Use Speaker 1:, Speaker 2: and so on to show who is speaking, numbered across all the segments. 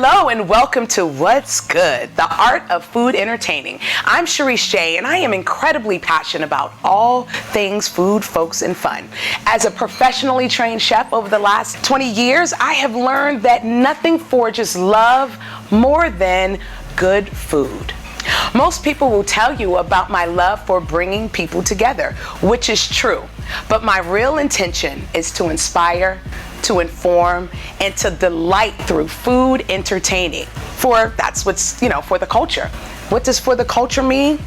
Speaker 1: Hello and welcome to What's Good, the art of food entertaining. I'm Charese J and I am incredibly passionate about all things food, folks, and fun. As a professionally trained chef over the last 20 years, I have learned that nothing forges love more than good food. Most people will tell you about my love for bringing people together, which is true. But my real intention is to inspire, to inform, and to delight through food entertaining. For that's what's, for the culture. What does for the culture mean?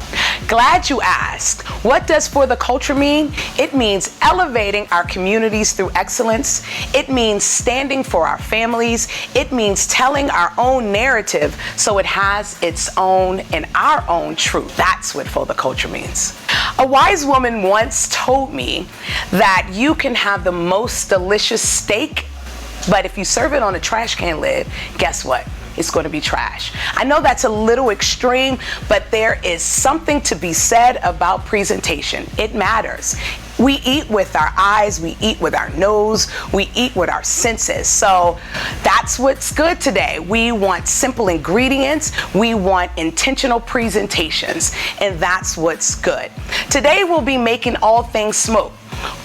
Speaker 1: Glad you asked. What does for the culture mean? It means elevating our communities through excellence. It means standing for our families. It means telling our own narrative so it has its own and our own truth. That's what for the culture means. A wise woman once told me that you can have the most delicious steak, but if you serve it on a trash can lid, guess what? It's going to be trash. I know that's a little extreme, but there is something to be said about presentation. It matters. We eat with our eyes, we eat with our nose, we eat with our senses. So that's what's good today. We want simple ingredients, we want intentional presentations, and that's what's good. Today we'll be making all things smoked.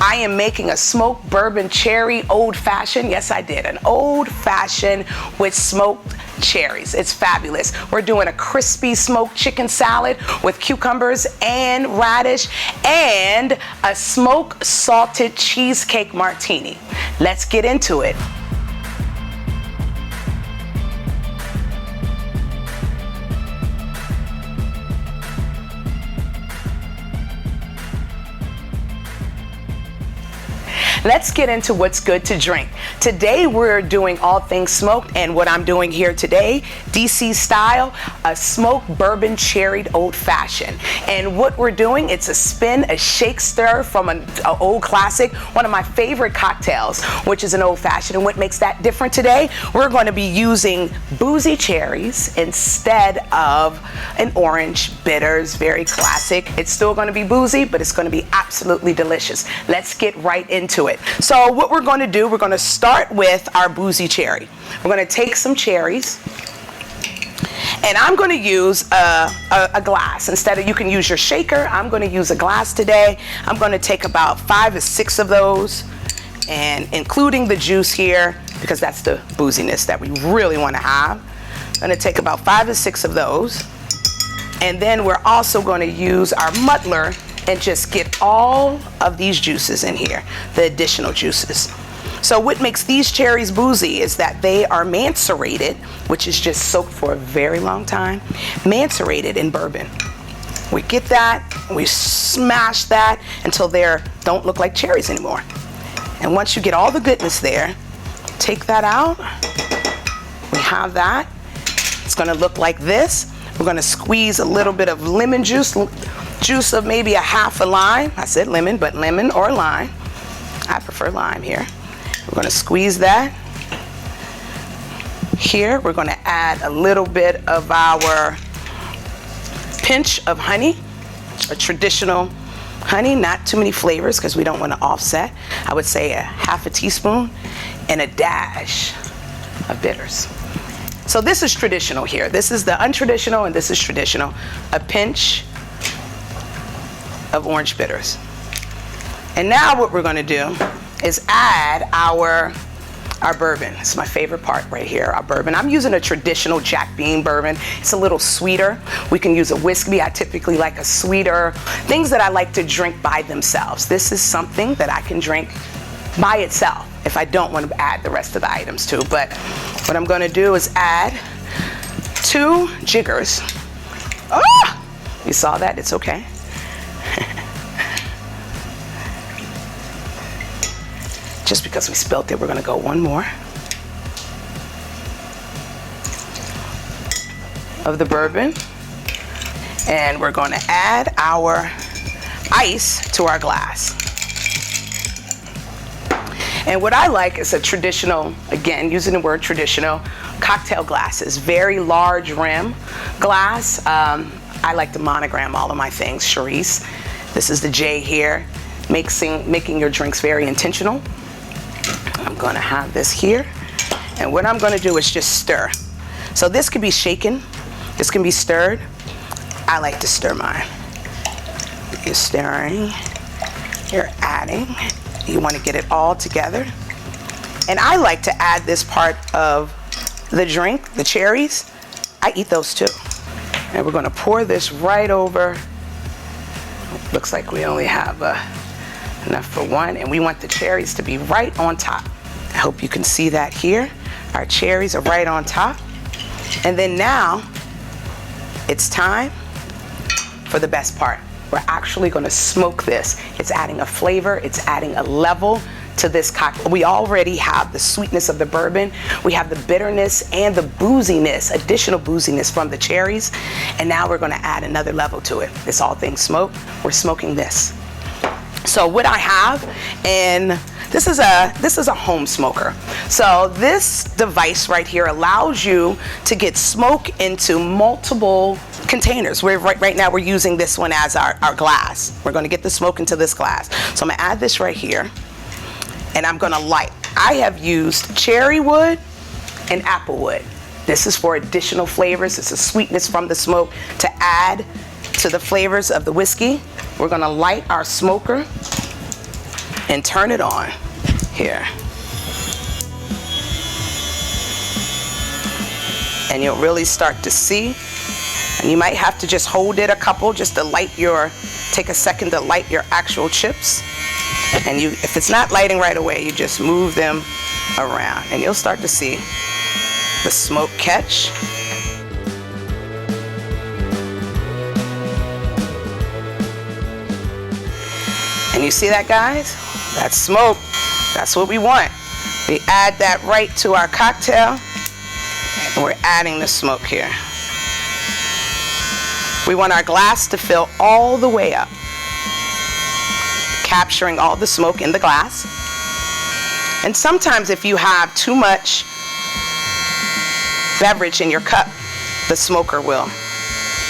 Speaker 1: I am making a smoked bourbon cherry old fashioned. Yes, I did. An old fashioned with smoked cherries. It's fabulous. We're doing a crispy smoked chicken salad with cucumbers and radish and a smoked salted cheesecake martini. Let's get into it. Let's get into what's good to drink. Today we're doing all things smoked, and what I'm doing here today, DC style, a smoked bourbon cherried old fashioned. And what we're doing, it's a spin, a shake stir from an old classic, one of my favorite cocktails, which is an old fashioned. And what makes that different today, we're going to be using boozy cherries instead of an orange bitters, very classic. It's still going to be boozy, but it's going to be absolutely delicious. Let's get right into it. So what we're going to do, we're going to start with our boozy cherry. We're going to take some cherries, and I'm going to use a glass. Instead of, you can use your shaker, I'm going to use a glass today. I'm going to take about 5 to 6 of those, and including the juice here, because that's the booziness that we really want to have. I'm going to take about 5 to 6 of those, and then we're also going to use our muddler and just get all of these juices in here, the additional juices. So what makes these cherries boozy is that they are macerated, which is just soaked for a very long time, macerated in bourbon. We get that, we smash that until they don't look like cherries anymore. And once you get all the goodness there, take that out. We have that. It's gonna look like this. We're gonna squeeze a little bit of lemon juice of maybe a half a lime. I said lemon, but lemon or lime. I prefer lime here. We're going to squeeze that. Here, we're going to add a little bit of our pinch of honey, a traditional honey, not too many flavors because we don't want to offset. I would say a half a teaspoon and a dash of bitters. So this is traditional here. This is the untraditional and this is traditional. A pinch of orange bitters. And now what we're going to do is add our bourbon. It's my favorite part right here, our bourbon. I'm using a traditional Jack Bean bourbon. It's a little sweeter. We can use a whiskey. I typically like a sweeter, things that I like to drink by themselves. This is something that I can drink by itself if I don't want to add the rest of the items too. But what I'm going to do is add 2 jiggers. Oh, you saw that? It's okay. Just because we spilled it, we're going to go one more of the bourbon, and we're going to add our ice to our glass. And what I like is a traditional, again, using the word traditional, cocktail glasses, very large rim glass. I like to monogram all of my things, Charese. This is the J here, making your drinks very intentional. I'm going to have this here, and what I'm going to do is just stir. So this could be shaken, this can be stirred. I like to stir mine. You're stirring, you're adding. You want to get it all together. And I like to add this part of the drink, the cherries. I eat those too. And we're going to pour this right over. Looks like we only have enough for one, and we want the cherries to be right on top. I hope you can see that here. Our cherries are right on top. And then now it's time for the best part. We're actually going to smoke this. It's adding a flavor, it's adding a level to this cocktail. We already have the sweetness of the bourbon, we have the bitterness and the booziness, additional booziness from the cherries, and now we're going to add another level to it. It's all things smoked. We're smoking this. So what I have, and this is a home smoker. So this device right here allows you to get smoke into multiple containers. Right now we're using this one as our glass. We're going to get the smoke into this glass. So I'm going to add this right here, and I'm going to light. I have used cherry wood and apple wood. This is for additional flavors. It's a sweetness from the smoke to add to the flavors of the whiskey. We're going to light our smoker and turn it on here. And you'll really start to see, and you might have to just hold it a couple just to take a second to light your actual chips. And if it's not lighting right away, you just move them around and you'll start to see the smoke catch. And you see that, guys? That's smoke. That's what we want. We add that right to our cocktail, and we're adding the smoke here. We want our glass to fill all the way up, capturing all the smoke in the glass. And sometimes if you have too much beverage in your cup, the smoker will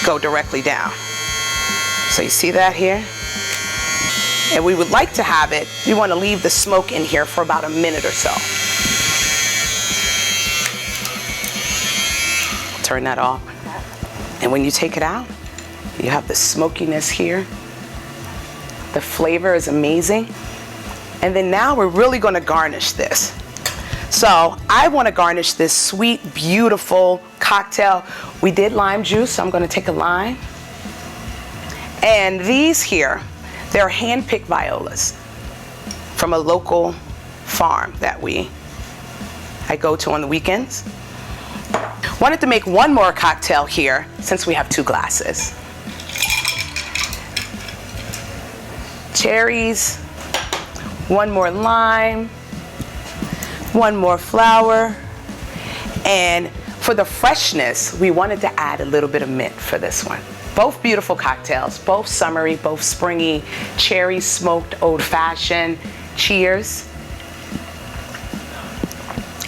Speaker 1: go directly down. So you see that here? And we would like to have it, you want to leave the smoke in here for about a minute or so. Turn that off. And when you take it out, you have the smokiness here. The flavor is amazing. And then now we're really going to garnish this. So I want to garnish this sweet, beautiful cocktail. We did lime juice, so I'm going to take a lime. And these here, they're hand-picked violas from a local farm that I go to on the weekends. Wanted to make one more cocktail here since we have 2 glasses. Cherries, 1 more lime, 1 more flower, and for the freshness, we wanted to add a little bit of mint for this one. Both beautiful cocktails, both summery, both springy, cherry smoked old-fashioned. Cheers.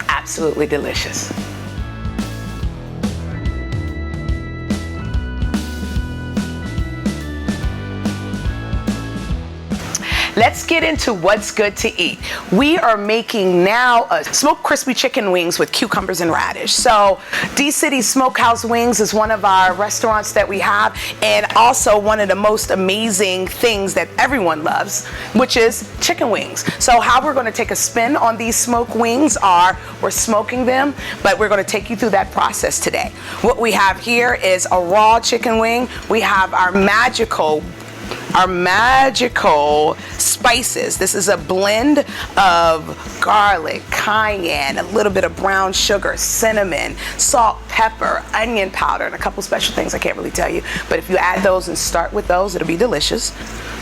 Speaker 1: Absolutely delicious. Let's get into what's good to eat. We are making now smoked crispy chicken wings with cucumbers and radish. So D-City Smokehouse Wings is one of our restaurants that we have, and also one of the most amazing things that everyone loves, which is chicken wings. So how we're going to take a spin on these smoked wings we're smoking them, but we're going to take you through that process today. What we have here is a raw chicken wing. We have our magical spices. This is a blend of garlic, cayenne, a little bit of brown sugar, cinnamon, salt, pepper, onion powder, and a couple special things I can't really tell you. But if you add those and start with those, it'll be delicious.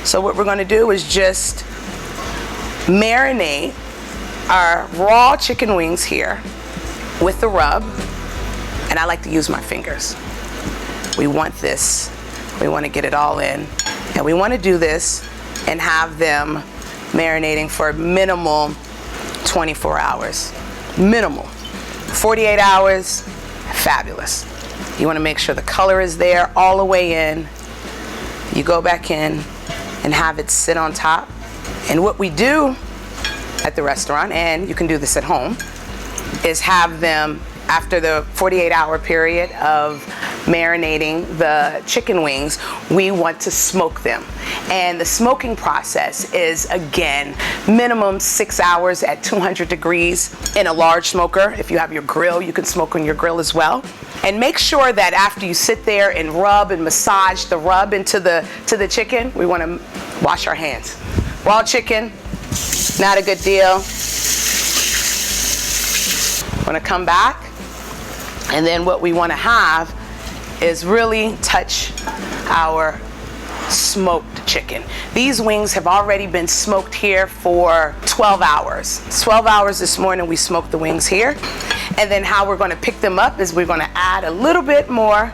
Speaker 1: So what we're going to do is just marinate our raw chicken wings here with the rub. And I like to use my fingers. We want to get it all in. And we want to do this and have them marinating for minimal 24 hours. Minimal. 48 hours, fabulous. You want to make sure the color is there all the way in. You go back in and have it sit on top. And what we do at the restaurant, and you can do this at home, is have them after the 48-hour period of marinating the chicken wings, we want to smoke them. And the smoking process is, again, minimum 6 hours at 200 degrees in a large smoker. If you have your grill, you can smoke on your grill as well. And make sure that after you sit there and rub and massage the rub into the chicken, we want to wash our hands. Raw chicken, not a good deal. Want to come back, and then what we want to have is really touch our smoked chicken. These wings have already been smoked here for 12 hours. 12 hours this morning we smoked the wings here. And then how we're going to pick them up is we're going to add a little bit more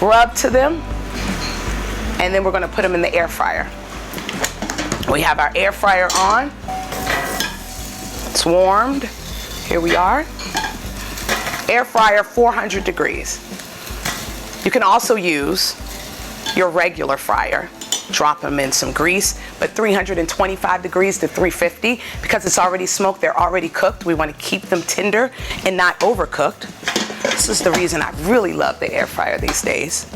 Speaker 1: rub to them, and then we're going to put them in the air fryer. We have our air fryer on. It's warmed. Here we are. Air fryer 400 degrees. You can also use your regular fryer. Drop them in some grease, but 325 degrees to 350, because it's already smoked, they're already cooked. We want to keep them tender and not overcooked. This is the reason I really love the air fryer these days.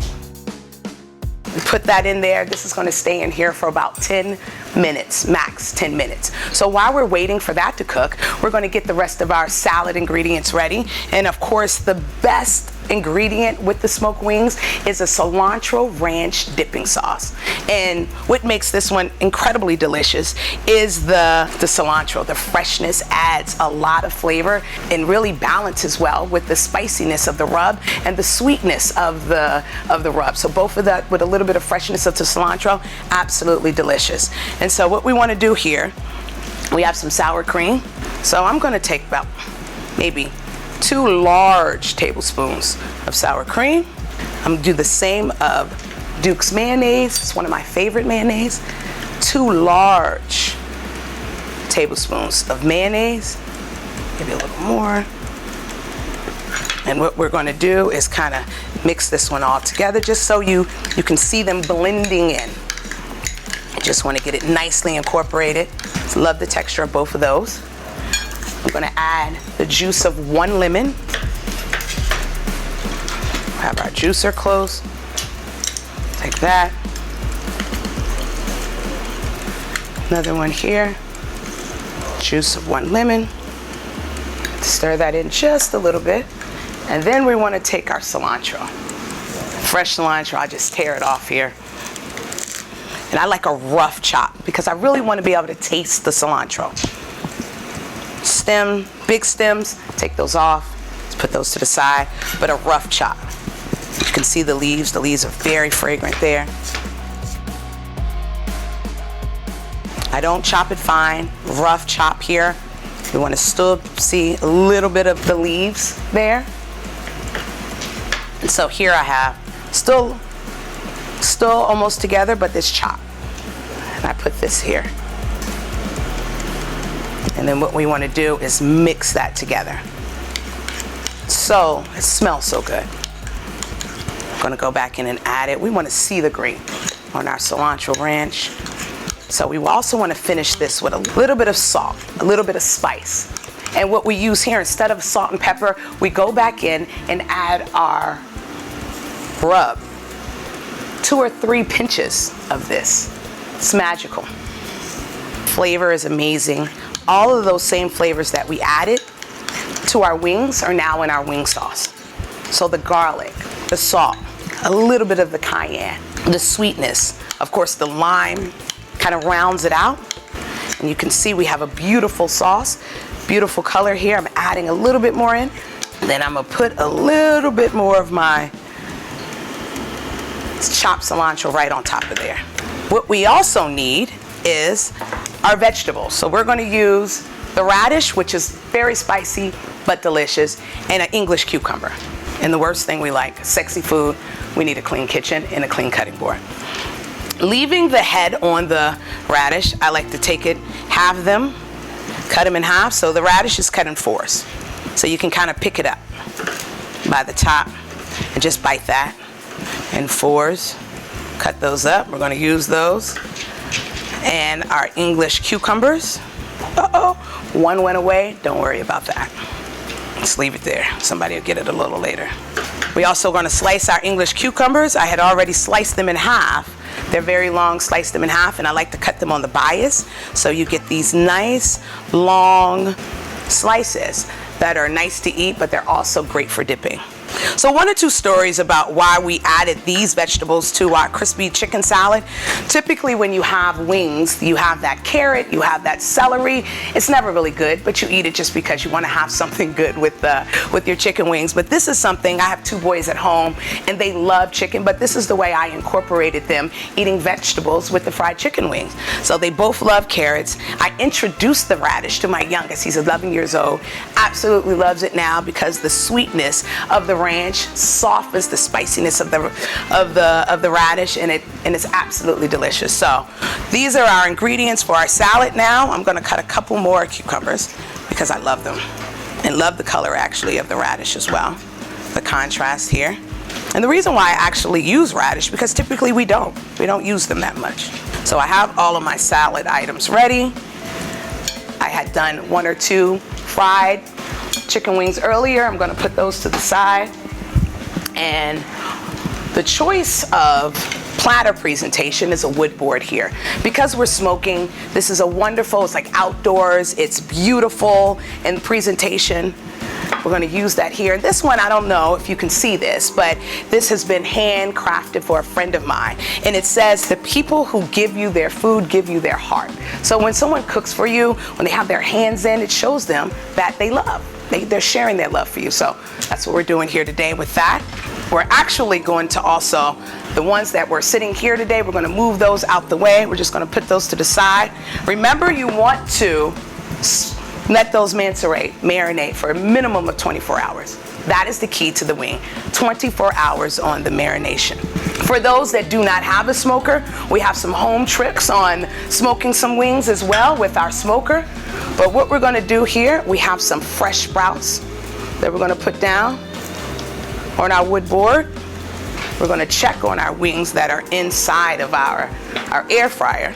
Speaker 1: We put that in there. This is going to stay in here for about 10 minutes, max 10 minutes. So while we're waiting for that to cook, we're going to get the rest of our salad ingredients ready. And of course, the best ingredient with the smoked wings is a cilantro ranch dipping sauce. And what makes this one incredibly delicious is the cilantro. The freshness adds a lot of flavor and really balances well with the spiciness of the rub and the sweetness of the rub. So both of that with a little bit of freshness of the cilantro, absolutely delicious. And so what we want to do here, we have some sour cream. So I'm going to take about maybe 2 large tablespoons of sour cream. I'm going to do the same of Duke's mayonnaise. It's one of my favorite mayonnaise. 2 large tablespoons of mayonnaise. Maybe a little more. And what we're going to do is kind of mix this one all together just so you can see them blending in. Just want to get it nicely incorporated. Love the texture of both of those. I'm going to add the juice of 1 lemon. Have our juicer close. Take that. Another one here. Juice of 1 lemon. Stir that in just a little bit. And then we want to take our cilantro. Fresh cilantro, I just tear it off here. And I like a rough chop because I really want to be able to taste the cilantro. Stem, big stems, take those off. Let's put those to the side, but a rough chop. You can see the leaves. The leaves are very fragrant there. I don't chop it fine, rough chop here. You want to still see a little bit of the leaves there. And so here I have still almost together, but this chop. And I put this here. And then what we want to do is mix that together. So it smells so good. I'm going to go back in and add it. We want to see the green on our cilantro ranch. So we also want to finish this with a little bit of salt, a little bit of spice. And what we use here, instead of salt and pepper, we go back in and add our rub. 2 or 3 pinches of this. It's magical. Flavor is amazing. All of those same flavors that we added to our wings are now in our wing sauce. So the garlic, the salt, a little bit of the cayenne, the sweetness, of course the lime kind of rounds it out. And you can see we have a beautiful sauce, beautiful color here. I'm adding a little bit more in. Then I'm gonna put a little bit more of my chopped cilantro right on top of there. What we also need is our vegetables. So we're going to use the radish, which is very spicy but delicious, and an English cucumber. And the worst thing we like, sexy food, we need a clean kitchen and a clean cutting board. Leaving the head on the radish, I like to take it, halve them, cut them in half. So the radish is cut in 4s. So you can kind of pick it up by the top and just bite that in 4s. Cut those up. We're going to use those. And our English cucumbers. Uh-oh, one went away. Don't worry about that. Let's leave it there. Somebody will get it a little later. We also going to slice our English cucumbers. I had already sliced them in half. They're very long, slice them in half, and I like to cut them on the bias. So you get these nice, long slices that are nice to eat, but they're also great for dipping. So 1 or 2 stories about why we added these vegetables to our crispy chicken salad. Typically when you have wings, you have that carrot, you have that celery. It's never really good, but you eat it just because you want to have something good with your chicken wings. But this is something, I have 2 boys at home and they love chicken, but this is the way I incorporated them eating vegetables with the fried chicken wings. So they both love carrots. I introduced the radish to my youngest. He's 11 years old. Absolutely loves it now because the sweetness of the ranch softens the spiciness of the radish, and it's absolutely delicious. So these are our ingredients for our salad. Now I'm going to cut a couple more cucumbers because I love them and love the color actually of the radish as well, the contrast here. And the reason why I actually use radish, because typically we don't use them that much. So I have all of my salad items ready. I had done 1 or 2 fried chicken wings earlier. I'm going to put those to the side. And the choice of platter presentation is a wood board here. Because we're smoking, this is a wonderful, it's like outdoors, it's beautiful in presentation. We're going to use that here. This one, I don't know if you can see this, but this has been handcrafted for a friend of mine. And it says, the people who give you their food give you their heart. So when someone cooks for you, when they have their hands in, it shows them that they love. They're sharing their love for you. So that's what we're doing here today with that. We're actually going to also, the ones that were sitting here today, we're going to move those out the way. We're just going to put those to the side. Remember, you want to let those marinate for a minimum of 24 hours. That is the key to the wing. 24 hours on the marination. For those that do not have a smoker, we have some home tricks on smoking some wings as well with our smoker. But what we're going to do here, we have some fresh sprouts that we're going to put down on our wood board. We're going to check on our wings that are inside of our air fryer.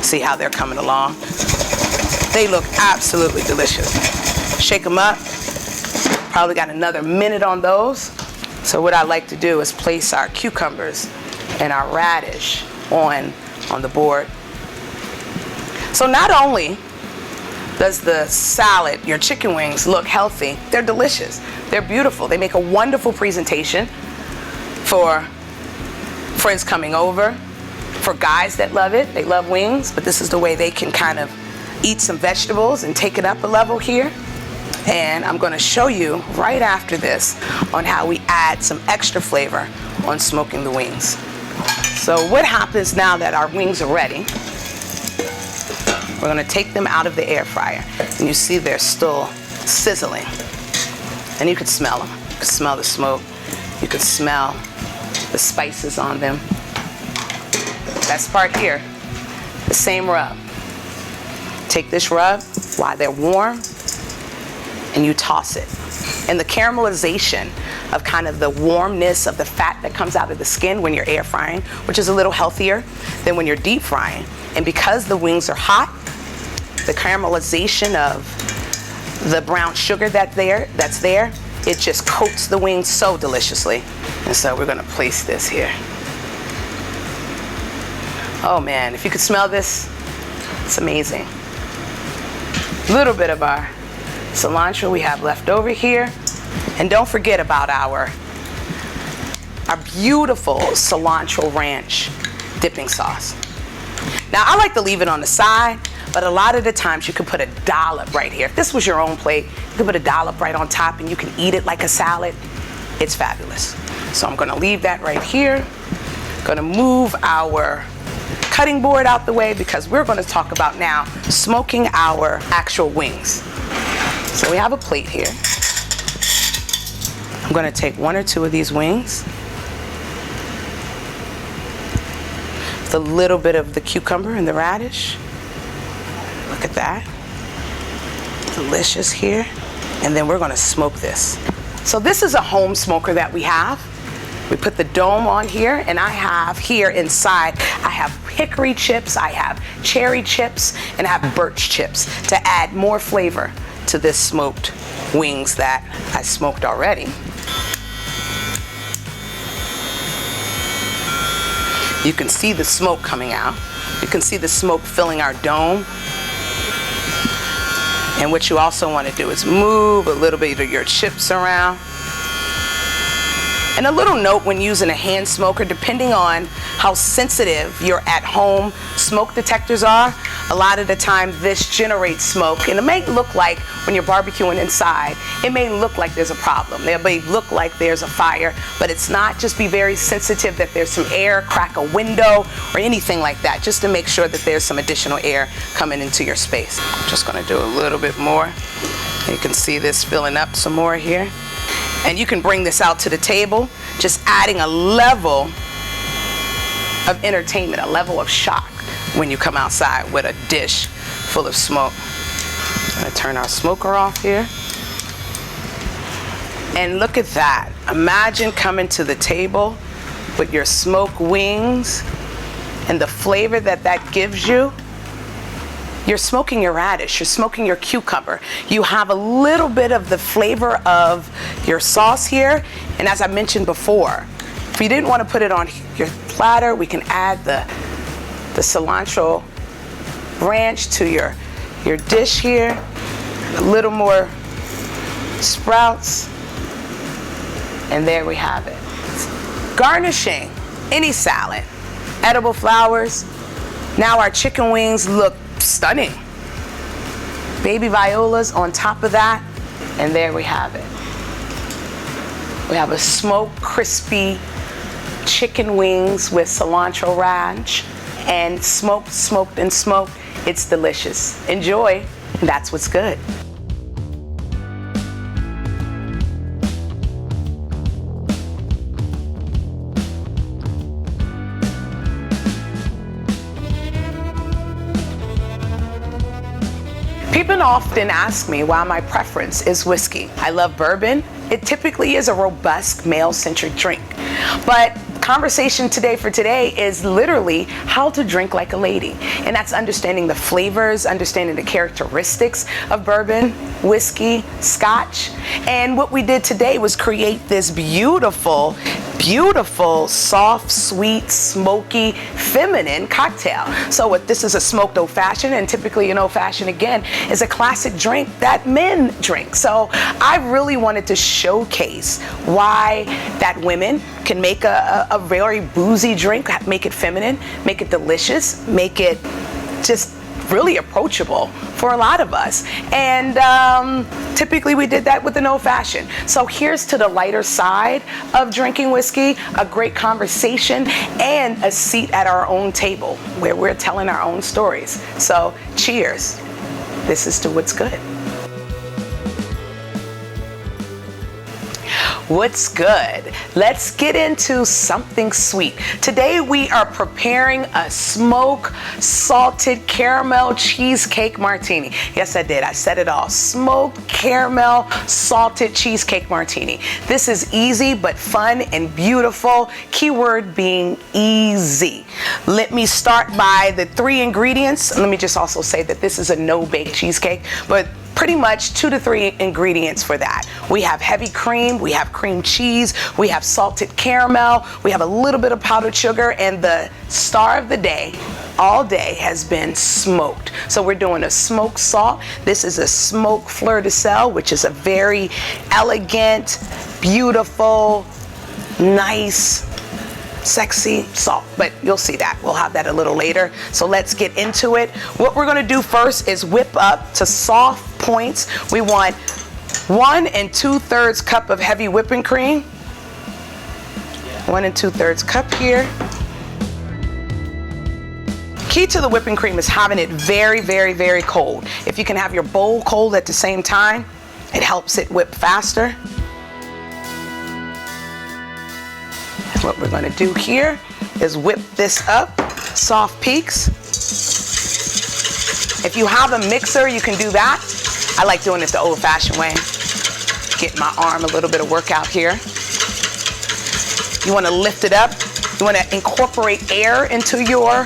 Speaker 1: See how they're coming along. They look absolutely delicious. Shake them up. Probably got another minute on those. So what I like to do is place our cucumbers and our radish on the board. So not only does the salad, your chicken wings, look healthy, they're delicious. They're beautiful. They make a wonderful presentation for friends coming over, for guys that love it. They love wings, but this is the way they can kind of eat some vegetables and take it up a level here. And I'm going to show you right after this on how we add some extra flavor on smoking the wings. So what happens now that our wings are ready, we're going to take them out of the air fryer. And you see they're still sizzling. And you can smell them. You can smell the smoke. You can smell the spices on them. Best part here, the same rub. Take this rub while they're warm and you toss it. And the caramelization of kind of the warmness of the fat that comes out of the skin when you're air frying, which is a little healthier than when you're deep frying. And because the wings are hot, the caramelization of the brown sugar that's there, it just coats the wings so deliciously. And so we're gonna place this here. Oh man, if you could smell this, it's amazing. A little bit of our cilantro we have left over here. And don't forget about our beautiful cilantro ranch dipping sauce. Now I like to leave it on the side, but a lot of the times you can put a dollop right here. If this was your own plate, you can put a dollop right on top and you can eat it like a salad. It's fabulous. So I'm gonna leave that right here. Gonna move our cutting board out the way because we're gonna talk about now smoking our actual wings. So we have a plate here. I'm gonna take 1 or 2 of these wings with a little bit of the cucumber and the radish. Look at that. Delicious here. And then we're gonna smoke this. So this is a home smoker that we have. We put the dome on here, and I have here inside, I have hickory chips, I have cherry chips, and I have birch chips to add more flavor to this smoked wings that I smoked already. You can see the smoke coming out. You can see the smoke filling our dome. And what you also want to do is move a little bit of your chips around. And a little note when using a hand smoker, depending on how sensitive your at-home smoke detectors are, a lot of the time this generates smoke, and it may look like when you're barbecuing inside, it may look like there's a problem. It may look like there's a fire, but it's not. Just be very sensitive that there's some air, crack a window or anything like that, just to make sure that there's some additional air coming into your space. I'm just gonna do a little bit more. You can see this filling up some more here. And you can bring this out to the table, just adding a level of entertainment, a level of shock when you come outside with a dish full of smoke. I'm gonna turn our smoker off here. And look at that. Imagine coming to the table with your smoked wings and the flavor that that gives you. You're smoking your radish, you're smoking your cucumber. You have a little bit of the flavor of your sauce here. And as I mentioned before, if you didn't want to put it on your platter, we can add the cilantro ranch to your dish here. A little more sprouts. And there we have it. Garnishing any salad, edible flowers. Now our chicken wings look stunning. Baby violas on top of that, and there we have it. We have a smoked, crispy chicken wings with cilantro ranch and smoked, and smoked. It's delicious. Enjoy. That's what's good. People often ask me why my preference is whiskey. I love bourbon. It typically is a robust, male-centric drink. But conversation for today is literally how to drink like a lady. And that's understanding the flavors, understanding the characteristics of bourbon, whiskey, scotch. And what we did today was create this beautiful, soft, sweet, smoky, feminine cocktail. So this is a smoked old fashioned, and typically an old fashioned again is a classic drink that men drink. So I really wanted to showcase why that women can make a very boozy drink, make it feminine, make it delicious, make it just really approachable for a lot of us. And typically we did that with an old fashioned. So here's to the lighter side of drinking whiskey, a great conversation, and a seat at our own table where we're telling our own stories. So cheers. This is to what's good. What's good? Let's get into something sweet. Today we are preparing a smoked salted caramel cheesecake martini. Yes, I did. I said it all. Smoked caramel salted cheesecake martini. This is easy but fun and beautiful. Keyword being easy. Let me start by the 3 ingredients. Let me just also say that this is a no-bake cheesecake, but pretty much 2 to 3 ingredients for that. We have heavy cream, we have cream cheese, we have salted caramel, we have a little bit of powdered sugar, and the star of the day, all day, has been smoked. So we're doing a smoked salt. This is a smoked fleur de sel, which is a very elegant, beautiful, nice, sexy salt, but you'll see that. We'll have that a little later. So let's get into it. What we're gonna do first is whip up to soft points. We want 1 2/3 cup of heavy whipping cream. 1 2/3 cup here. Key to the whipping cream is having it very, very, very cold. If you can have your bowl cold at the same time, it helps it whip faster. What we're going to do here is whip this up, soft peaks. If you have a mixer, you can do that. I like doing it the old-fashioned way. Get my arm a little bit of workout here. You want to lift it up. You want to incorporate air into your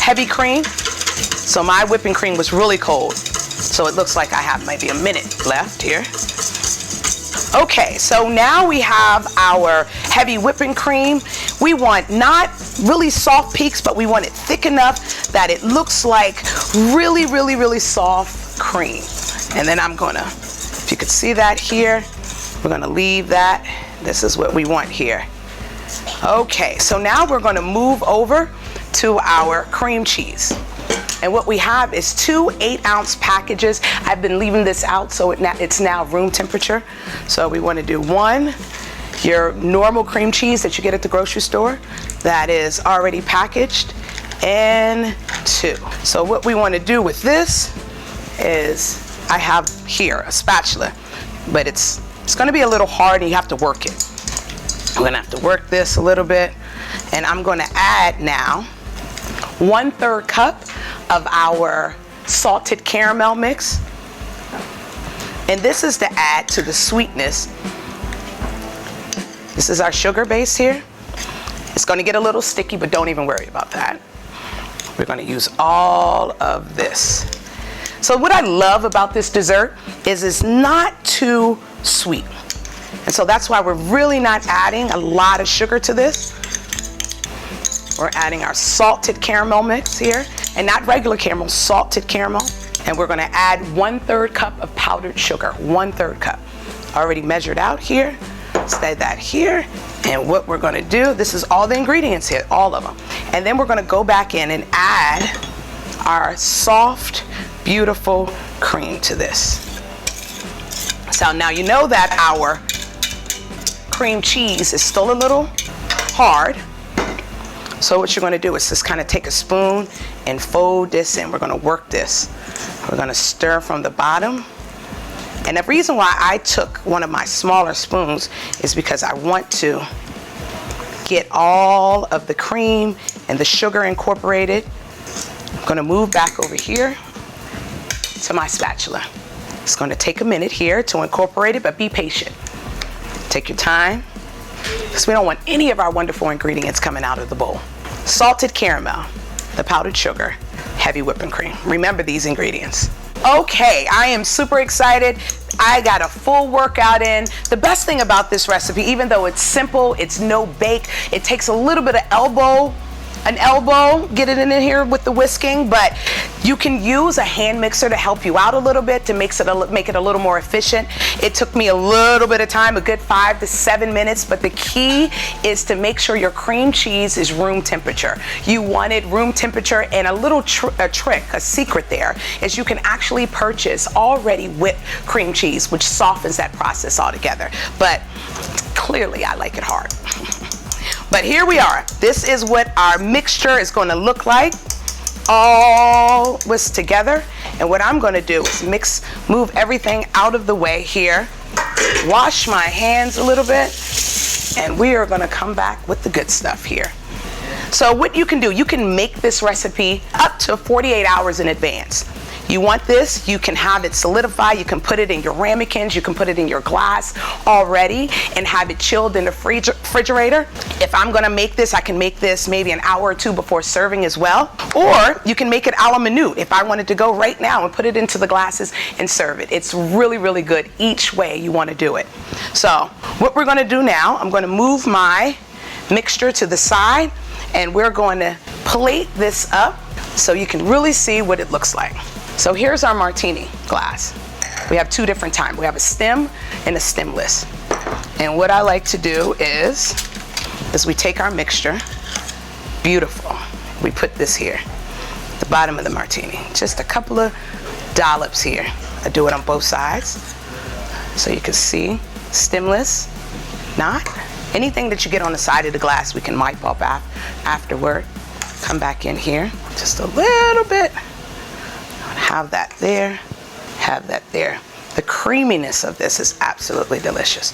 Speaker 1: heavy cream. So my whipping cream was really cold. So it looks like I have maybe a minute left here. Okay, so now we have our heavy whipping cream. We want not really soft peaks, but we want it thick enough that it looks like really, really, really soft cream. And then I'm gonna, if you could see that here, we're gonna leave that. This is what we want here. Okay, so now we're gonna move over to our cream cheese. And what we have is 2 8-ounce packages. I've been leaving this out so it's now room temperature. So we want to do 1, your normal cream cheese that you get at the grocery store that is already packaged, and 2. So what we want to do with this is, I have here a spatula, but it's going to be a little hard and you have to work it. I'm going to have to work this a little bit, and I'm going to add now 1/3 cup of our salted caramel mix. And this is to add to the sweetness. This is our sugar base here. It's going to get a little sticky, but don't even worry about that. We're going to use all of this. So what I love about this dessert is it's not too sweet. And so that's why we're really not adding a lot of sugar to this. We're adding our salted caramel mix here, and not regular caramel, salted caramel. And we're gonna add 1/3 cup of powdered sugar, 1/3 cup. Already measured out here, set that here. And what we're gonna do, this is all the ingredients here, all of them. And then we're gonna go back in and add our soft, beautiful cream to this. So now you know that our cream cheese is still a little hard. So what you're going to do is just kind of take a spoon and fold this in. We're going to work this. We're going to stir from the bottom. And the reason why I took one of my smaller spoons is because I want to get all of the cream and the sugar incorporated. I'm going to move back over here to my spatula. It's going to take a minute here to incorporate it, but be patient. Take your time, because we don't want any of our wonderful ingredients coming out of the bowl. Salted caramel, the powdered sugar, heavy whipping cream. Remember these ingredients. Okay, I am super excited. I got a full workout in. The best thing about this recipe, even though it's simple, it's no bake, it takes a little bit of an elbow, get it in here with the whisking, but you can use a hand mixer to help you out a little bit to make it a little more efficient. It took me a little bit of time, a good 5 to 7 minutes, but the key is to make sure your cream cheese is room temperature. You want it room temperature, and a little trick, a secret there, is you can actually purchase already whipped cream cheese, which softens that process altogether. But clearly I like it hard. But here we are. This is what our mixture is going to look like, all was together. And what I'm going to do is move everything out of the way here, wash my hands a little bit, and we are going to come back with the good stuff here. So what you can do, you can make this recipe up to 48 hours in advance. You want this, you can have it solidify, you can put it in your ramekins, you can put it in your glass already and have it chilled in the refrigerator. If I'm gonna make this, I can make this maybe an hour or 2 before serving as well. Or you can make it a la minute if I wanted to go right now and put it into the glasses and serve it. It's really, really good each way you wanna do it. So what we're gonna do now, I'm gonna move my mixture to the side, and we're going to plate this up so you can really see what it looks like. So here's our martini glass. We have 2 different types. We have a stem and a stemless. And what I like to do is we take our mixture, beautiful. We put this here, the bottom of the martini. Just a couple of dollops here. I do it on both sides so you can see stemless, not. Anything that you get on the side of the glass, we can wipe off afterward. Come back in here, just a little bit. Have that there, have that there. The creaminess of this is absolutely delicious.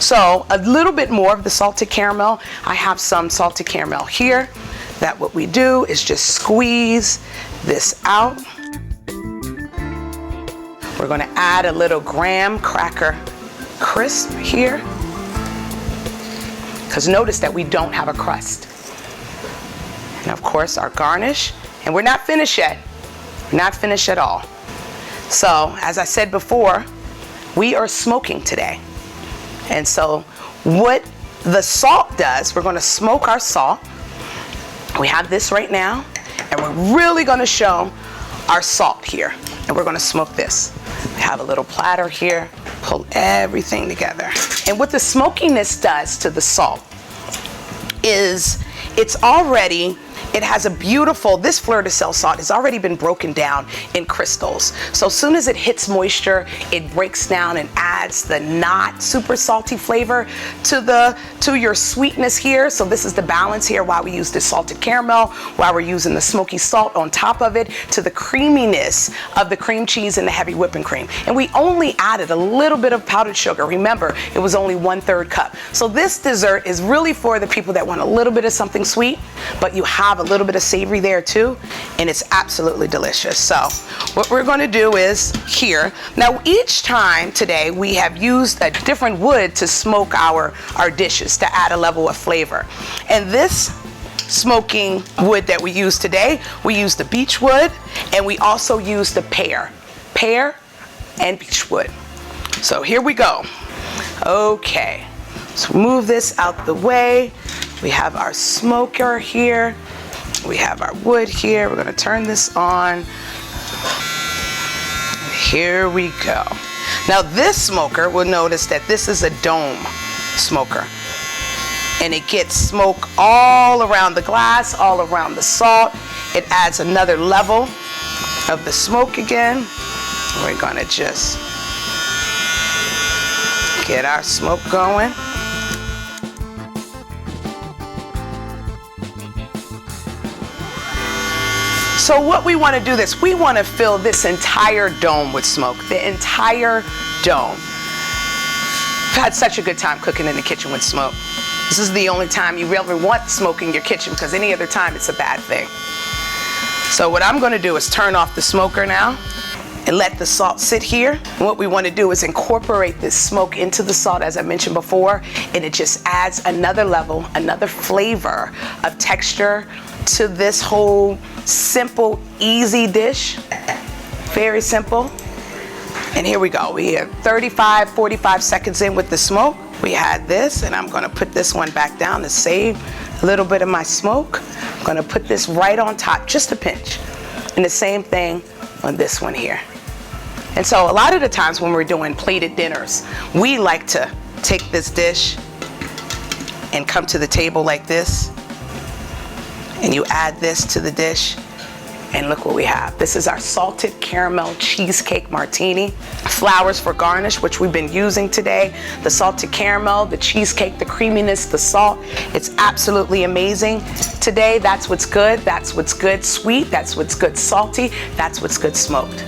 Speaker 1: So a little bit more of the salted caramel. I have some salted caramel here. That what we do is just squeeze this out. We're going to add a little graham cracker crisp here. Because notice that we don't have a crust. And of course our garnish. And we're not finished yet. We're not finished at all. So, as I said before, we are smoking today. And so, what the salt does, we're going to smoke our salt. We have this right now, and we're really going to show our salt here. And we're going to smoke this. We have a little platter here, pull everything together. And what the smokiness does to the salt is it has a beautiful, this fleur de sel salt has already been broken down in crystals. So as soon as it hits moisture, it breaks down and adds the not super salty flavor to your sweetness here. So this is the balance here, why we use the salted caramel, why we're using the smoky salt on top of it, to the creaminess of the cream cheese and the heavy whipping cream. And we only added a little bit of powdered sugar. Remember, it was only 1/3 cup. So this dessert is really for the people that want a little bit of something sweet, but you have a little bit of savory there too, and it's absolutely delicious. So what we're going to do is here, now each time today we have used a different wood to smoke our dishes to add a level of flavor. And this smoking wood that we use today, we use the beech wood, and we also use the pear and beech wood. So here we go. Okay, so move this out the way. We have our smoker here. We have our wood here. We're going to turn this on. Here we go. Now this smoker, will notice that this is a dome smoker. And it gets smoke all around the glass, all around the salt. It adds another level of the smoke again. We're going to just get our smoke going. So what we want to do this, we want to fill this entire dome with smoke, the entire dome. I've had such a good time cooking in the kitchen with smoke. This is the only time you really want smoke in your kitchen, because any other time it's a bad thing. So what I'm going to do is turn off the smoker now and let the salt sit here. And what we want to do is incorporate this smoke into the salt, as I mentioned before, and it just adds another level, another flavor of texture to this whole simple, easy dish. Very simple. And here we go. We are 35, 45 seconds in with the smoke. We had this, and I'm going to put this one back down to save a little bit of my smoke. I'm going to put this right on top, just a pinch. And the same thing on this one here. And so a lot of the times when we're doing plated dinners, we like to take this dish and come to the table like this. And you add this to the dish, and look what we have. This is our salted caramel cheesecake martini. Flowers for garnish, which we've been using today. The salted caramel, the cheesecake, the creaminess, the salt. It's absolutely amazing. Today, that's what's good. That's what's good sweet. That's what's good salty. That's what's good smoked.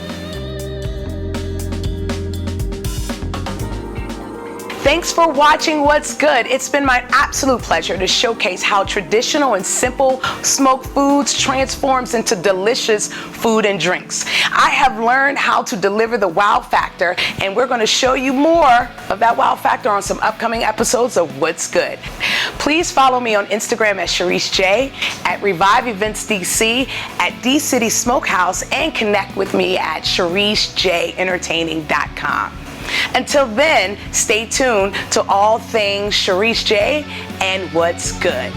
Speaker 1: Thanks for watching What's Good. It's been my absolute pleasure to showcase how traditional and simple smoked foods transforms into delicious food and drinks. I have learned how to deliver the wow factor, and we're going to show you more of that wow factor on some upcoming episodes of What's Good. Please follow me on Instagram at Charese J, at Revive Events DC, at D City Smokehouse, and connect with me at ChariseJEntertaining.com. Until then, stay tuned to all things Charese J and What's Good.